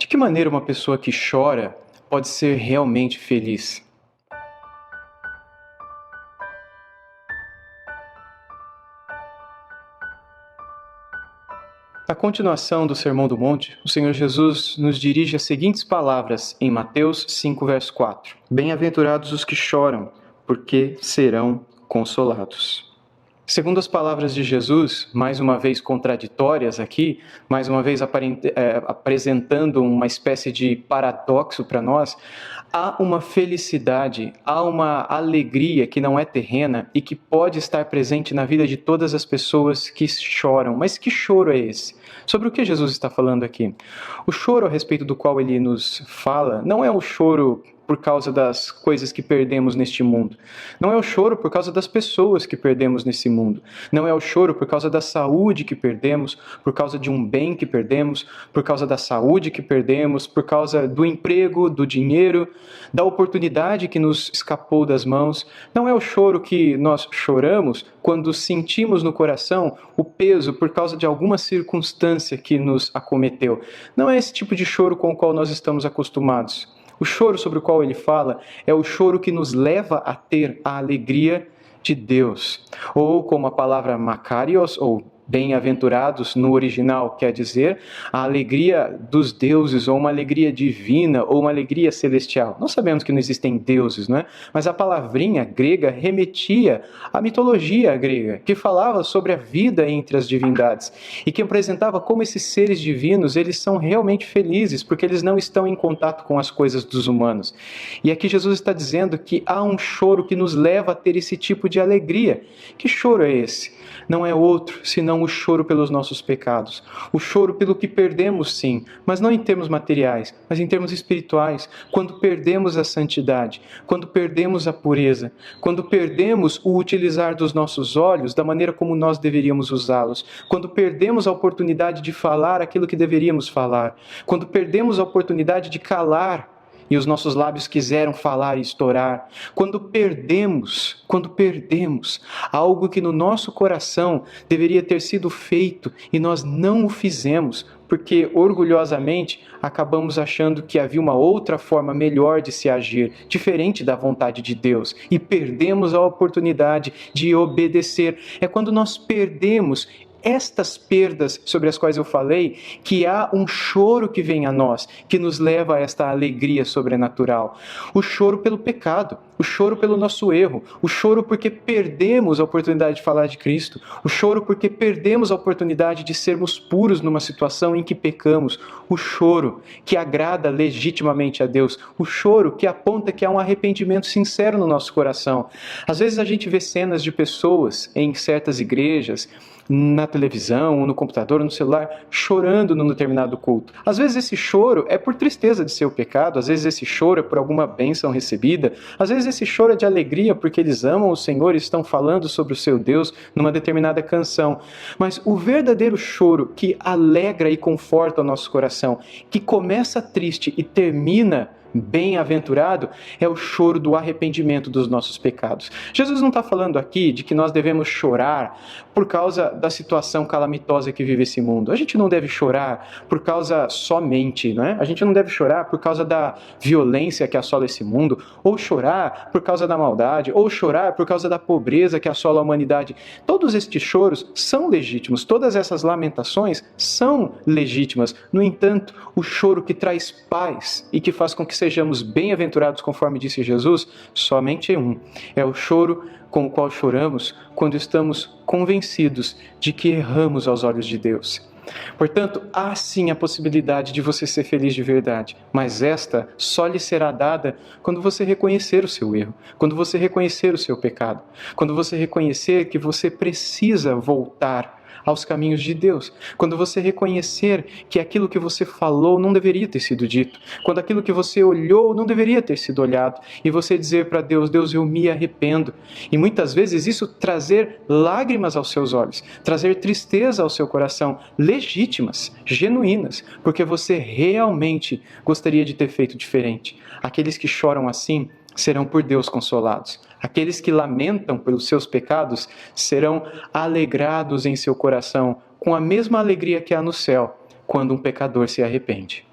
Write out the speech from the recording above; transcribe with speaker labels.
Speaker 1: De que maneira uma pessoa que chora pode ser realmente feliz? Na continuação do Sermão do Monte, o Senhor Jesus nos dirige as seguintes palavras em Mateus 5, verso 4. Bem-aventurados os que choram, porque serão consolados. Segundo as palavras de Jesus, mais uma vez contraditórias aqui, mais uma vez apresentando uma espécie de paradoxo para nós, há uma felicidade, há uma alegria que não é terrena e que pode estar presente na vida de todas as pessoas que choram. Mas que choro é esse? Sobre o que Jesus está falando aqui? O choro a respeito do qual ele nos fala não é o choro por causa das coisas que perdemos neste mundo. Não é o choro por causa das pessoas que perdemos nesse mundo. Não é o choro por causa da saúde que perdemos, por causa de um bem que perdemos, por causa da saúde que perdemos, por causa do emprego, do dinheiro, da oportunidade que nos escapou das mãos. Não é o choro que nós choramos quando sentimos no coração o peso por causa de alguma circunstância que nos acometeu. Não é esse tipo de choro com o qual nós estamos acostumados. O choro sobre o qual ele fala é o choro que nos leva a ter a alegria de Deus. Ou como a palavra makarios, ou bem-aventurados no original quer dizer, a alegria dos deuses, ou uma alegria divina, ou uma alegria celestial. Nós sabemos que não existem deuses, não é? Mas a palavrinha grega remetia à mitologia grega, que falava sobre a vida entre as divindades, e que apresentava como esses seres divinos, eles são realmente felizes, porque eles não estão em contato com as coisas dos humanos. E aqui Jesus está dizendo que há um choro que nos leva a ter esse tipo de alegria. Que choro é esse? Não é outro, senão o choro pelos nossos pecados. O choro pelo que perdemos, sim, mas não em termos materiais, mas em termos espirituais. Quando perdemos a santidade, quando perdemos a pureza, quando perdemos o utilizar dos nossos olhos da maneira como nós deveríamos usá-los, quando perdemos a oportunidade de falar aquilo que deveríamos falar, quando perdemos a oportunidade de calar e os nossos lábios quiseram falar e estourar. Quando perdemos algo que no nosso coração deveria ter sido feito e nós não o fizemos, porque orgulhosamente acabamos achando que havia uma outra forma melhor de se agir, diferente da vontade de Deus, e perdemos a oportunidade de obedecer. É quando nós perdemos estas perdas sobre as quais eu falei, que há um choro que vem a nós, que nos leva a esta alegria sobrenatural. O choro pelo pecado, o choro pelo nosso erro, o choro porque perdemos a oportunidade de falar de Cristo, o choro porque perdemos a oportunidade de sermos puros numa situação em que pecamos, o choro que agrada legitimamente a Deus, o choro que aponta que há um arrependimento sincero no nosso coração. Às vezes a gente vê cenas de pessoas em certas igrejas, na televisão, no computador, no celular, chorando num determinado culto. Às vezes esse choro é por tristeza de seu pecado, às vezes esse choro é por alguma bênção recebida, às vezes esse choro é de alegria porque eles amam o Senhor e estão falando sobre o seu Deus numa determinada canção. Mas o verdadeiro choro que alegra e conforta o nosso coração, que começa triste e termina bem-aventurado, é o choro do arrependimento dos nossos pecados. Jesus não está falando aqui de que nós devemos chorar por causa da situação calamitosa que vive esse mundo. A gente não deve chorar por causa somente, não é? A gente não deve chorar por causa da violência que assola esse mundo, ou chorar por causa da maldade, ou chorar por causa da pobreza que assola a humanidade. Todos estes choros são legítimos, todas essas lamentações são legítimas. No entanto, o choro que traz paz e que faz com que sejamos bem-aventurados, conforme disse Jesus, somente um. É o choro com o qual choramos quando estamos convencidos de que erramos aos olhos de Deus. Portanto, há sim a possibilidade de você ser feliz de verdade, mas esta só lhe será dada quando você reconhecer o seu erro, quando você reconhecer o seu pecado, quando você reconhecer que você precisa voltar aos caminhos de Deus. Quando você reconhecer que aquilo que você falou não deveria ter sido dito, quando aquilo que você olhou não deveria ter sido olhado, e você dizer para Deus, Deus, eu me arrependo. E muitas vezes isso trazer lágrimas aos seus olhos, trazer tristeza ao seu coração, legítimas, genuínas, porque você realmente gostaria de ter feito diferente. Aqueles que choram assim serão por Deus consolados. Aqueles que lamentam pelos seus pecados serão alegrados em seu coração com a mesma alegria que há no céu quando um pecador se arrepende.